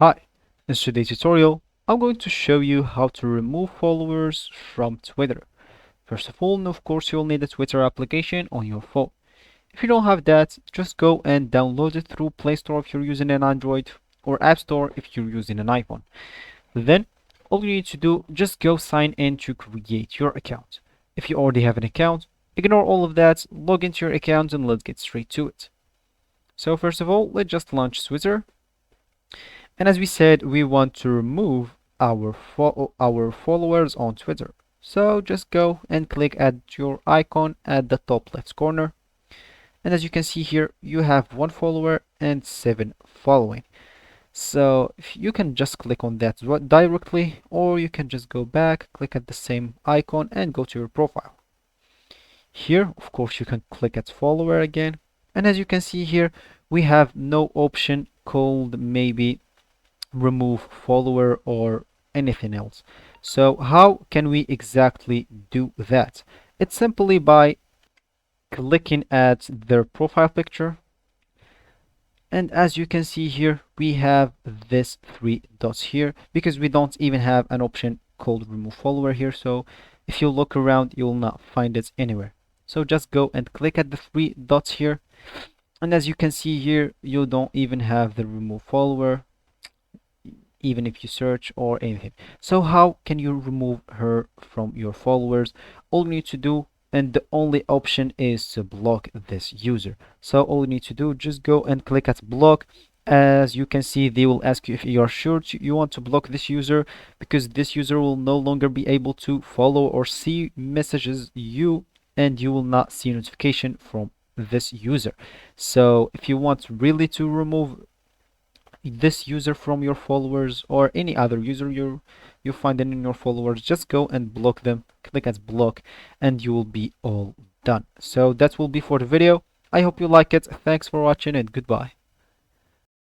Hi, in today's tutorial, I'm going to show you how to remove followers from Twitter. First of all, of course, you'll need a Twitter application on your phone. If you don't have that, just go and download it through Play Store if you're using an Android or App Store if you're using an iPhone. Then, all you need to do, just go sign in to create your account. If you already have an account, ignore all of that, log into your account and let's get straight to it. So first of all, let's just launch Twitter. And as we said, we want to remove our followers on Twitter. So just go and click at your icon at the top left corner. And as you can see here, you have 1 follower and 7 following. So you can just click on that directly, or you can just go back, click at the same icon and go to your profile. Here, of course, you can click at follower again. And as you can see here, we have no option called maybe remove follower or anything else. So how can we exactly do that? It's simply by clicking at their profile picture, and as you can see here we have this 3 dots here because we don't even have an option called remove follower here. So if you look around, you will not find it anywhere. So just go and click at the 3 dots here, and as you can see here, you don't even have the remove follower even if you search or anything. So how can you remove her from your followers? All you need to do, and the only option, is to block this user. So all you need to do, just go and click at block. As you can see, they will ask you if you are sure you want to block this user, because this user will no longer be able to follow or see messages and you will not see notification from this user. So if you want really to remove this user from your followers or any other user you find in your followers, just go and block them, click at block, and you will be all done. So that will be for the video. I hope you like it. Thanks for watching and goodbye.